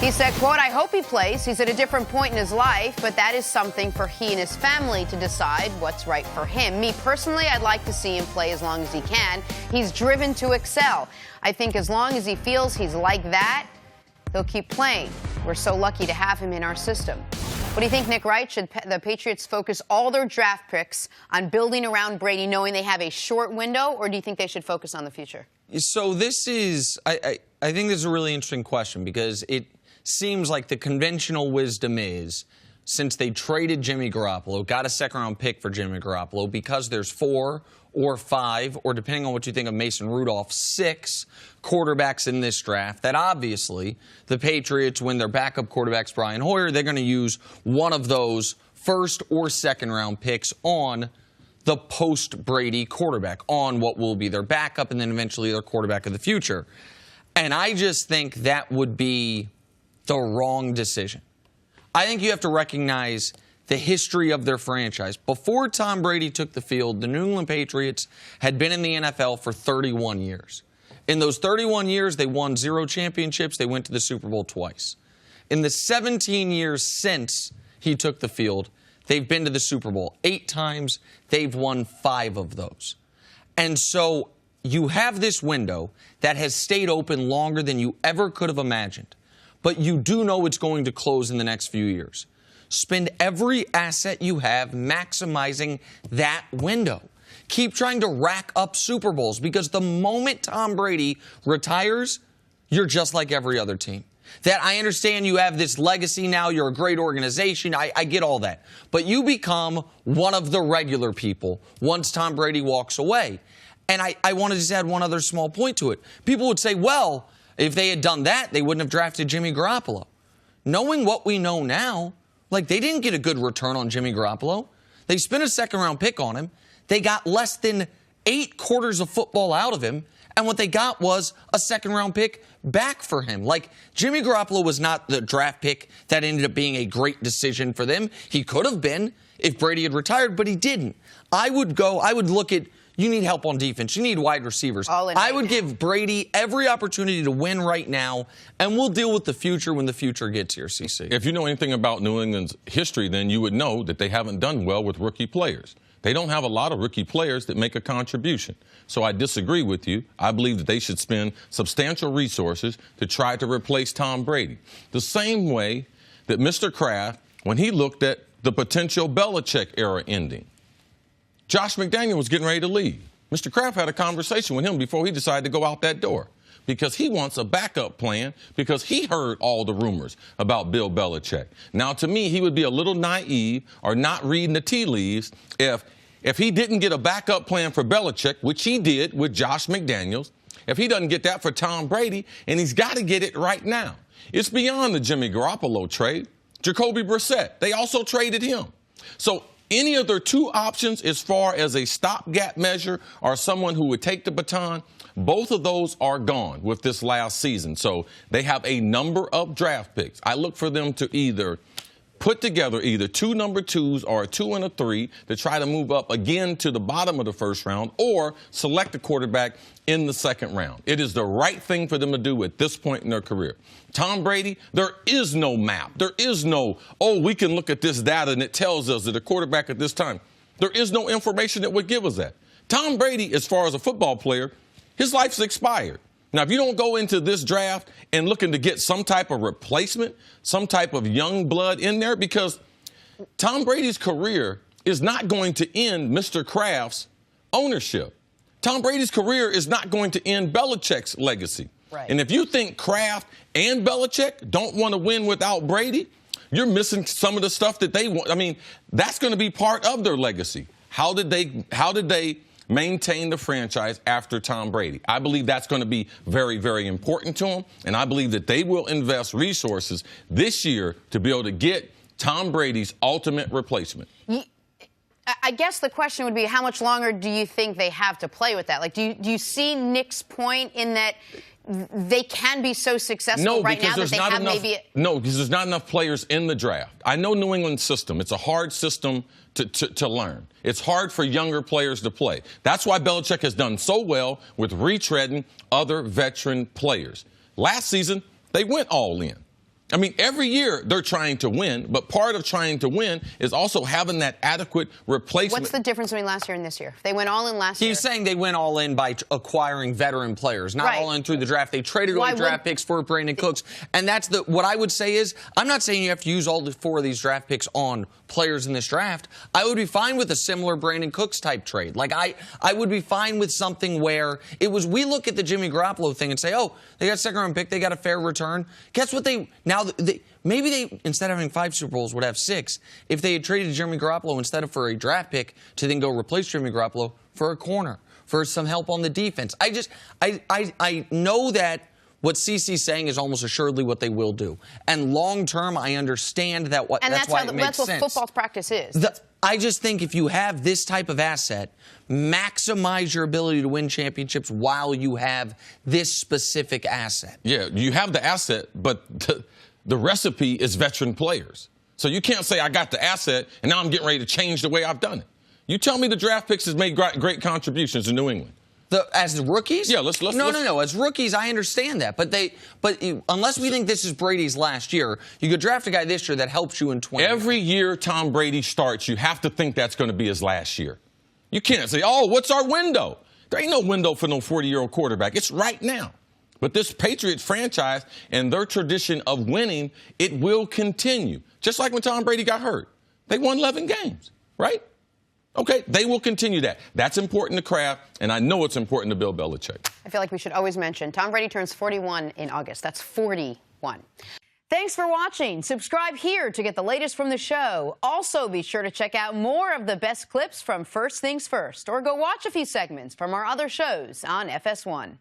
He said, quote, "I hope he plays. He's at a different point in his life, but that is something for he and his family to decide what's right for him. Me personally, I'd like to see him play as long as he can. He's driven to excel. I think as long as he feels he's like that, he'll keep playing. We're so lucky to have him in our system." What do you think, Nick Wright? Should the Patriots focus all their draft picks on building around Brady, knowing they have a short window, or do you think they should focus on the future? So this is, I think this is a really interesting question, because it seems like the conventional wisdom is, since they traded Jimmy Garoppolo, got a second-round pick for Jimmy Garoppolo, because there's 4 or 5, or depending on what you think of Mason Rudolph, 6 quarterbacks in this draft, that obviously the Patriots, when their backup quarterback's Brian Hoyer, they're going to use one of those first or second-round picks on the post-Brady quarterback, on what will be their backup and then eventually their quarterback of the future. And I just think that would be the wrong decision. I think you have to recognize the history of their franchise. Before Tom Brady took the field, the New England Patriots had been in the NFL for 31 years. In those 31 years, they won 0 championships. They went to the Super Bowl twice. In the 17 years since he took the field, they've been to the Super Bowl 8 times. They've won 5 of those. And so you have this window that has stayed open longer than you ever could have imagined. But you do know it's going to close in the next few years. Spend every asset you have maximizing that window. Keep trying to rack up Super Bowls, because the moment Tom Brady retires, you're just like every other team. That I understand you have this legacy now, you're a great organization, I get all that. But you become one of the regular people once Tom Brady walks away. And I want to just add one other small point to it. People would say, well, if they had done that, they wouldn't have drafted Jimmy Garoppolo. Knowing what we know now, like, they didn't get a good return on Jimmy Garoppolo. They spent a second-round pick on him. They got less than 8 quarters of football out of him, and what they got was a second-round pick back for him. Like, Jimmy Garoppolo was not the draft pick that ended up being a great decision for them. He could have been if Brady had retired, but he didn't. I would look at, you need help on defense. You need wide receivers. I would give Brady every opportunity to win right now, and we'll deal with the future when the future gets here, CC. If you know anything about New England's history, then you would know that they haven't done well with rookie players. They don't have a lot of rookie players that make a contribution. So I disagree with you. I believe that they should spend substantial resources to try to replace Tom Brady. The same way that Mr. Kraft, when he looked at the potential Belichick era ending, Josh McDaniel was getting ready to leave. Mr. Kraft had a conversation with him before he decided to go out that door, because he wants a backup plan, because he heard all the rumors about Bill Belichick. Now, to me, he would be a little naive or not reading the tea leaves if he didn't get a backup plan for Belichick, which he did with Josh McDaniels, if he doesn't get that for Tom Brady, and he's got to get it right now. It's beyond the Jimmy Garoppolo trade. Jacoby Brissett, they also traded him. So any of their 2 options as far as a stopgap measure or someone who would take the baton, both of those are gone with this last season. So they have a number of draft picks. I look for them to either put together either 2 number 2s or a 2 and a 3 to try to move up again to the bottom of the first round, or select a quarterback in the second round. It is the right thing for them to do at this point in their career. Tom Brady, there is no map. There is no, oh, we can look at this data and it tells us that a quarterback at this time. There is no information that would give us that. Tom Brady, as far as a football player, his life's expired. Now, if you don't go into this draft and looking to get some type of replacement, some type of young blood in there, because Tom Brady's career is not going to end Mr. Kraft's ownership. Tom Brady's career is not going to end Belichick's legacy. Right. And if you think Kraft and Belichick don't want to win without Brady, you're missing some of the stuff that they want. I mean, that's going to be part of their legacy. How did they maintain the franchise after Tom Brady? I believe that's going to be very, very important to them, and I believe that they will invest resources this year to be able to get Tom Brady's ultimate replacement. I guess the question would be, how much longer do you think they have to play with that? Like, do you see Nick's point in that they can be so successful right now that they have maybe... No, because there's not enough players in the draft. I know New England's system. It's a hard system to learn. It's hard for younger players to play. That's why Belichick has done so well with retreading other veteran players. Last season, they went all in. I mean, every year they're trying to win, but part of trying to win is also having that adequate replacement. What's the difference between last year and this year? They went all in last year. He's saying they went all in by acquiring veteran players, not all in through the draft. They traded away draft picks for Brandon Cooks. And that's what I would say is, I'm not saying you have to use all 4 of these draft picks on players in this draft. I would be fine with a similar Brandon Cooks type trade. Like, I would be fine with something where we look at the Jimmy Garoppolo thing and say, oh, they got a second-round pick, they got a fair return. Guess what maybe they, instead of having 5 Super Bowls, would have 6 if they had traded Jimmy Garoppolo instead of for a draft pick to then go replace Jimmy Garoppolo for a corner, for some help on the defense. I know that what CeCe's saying is almost assuredly what they will do. And long term, I understand that that's why it makes sense. That's what football practice is. I just think if you have this type of asset, maximize your ability to win championships while you have this specific asset. Yeah, you have the asset, but the recipe is veteran players. So you can't say I got the asset and now I'm getting ready to change the way I've done it. You tell me the draft picks has made great contributions to New England. As rookies? Yeah, let's. No. As rookies, I understand that. But unless we think this is Brady's last year, you could draft a guy this year that helps you in 20. Every year Tom Brady starts, you have to think that's going to be his last year. You can't say, oh, what's our window? There ain't no window for no 40-year-old quarterback. It's right now. But this Patriots franchise and their tradition of winning, it will continue. Just like when Tom Brady got hurt. They won 11 games, right? Okay, they will continue that. That's important to Kraft, and I know it's important to Bill Belichick. I feel like we should always mention Tom Brady turns 41 in August. That's 41. Thanks for watching. Subscribe here to get the latest from the show. Also, be sure to check out more of the best clips from First Things First, or go watch a few segments from our other shows on FS1.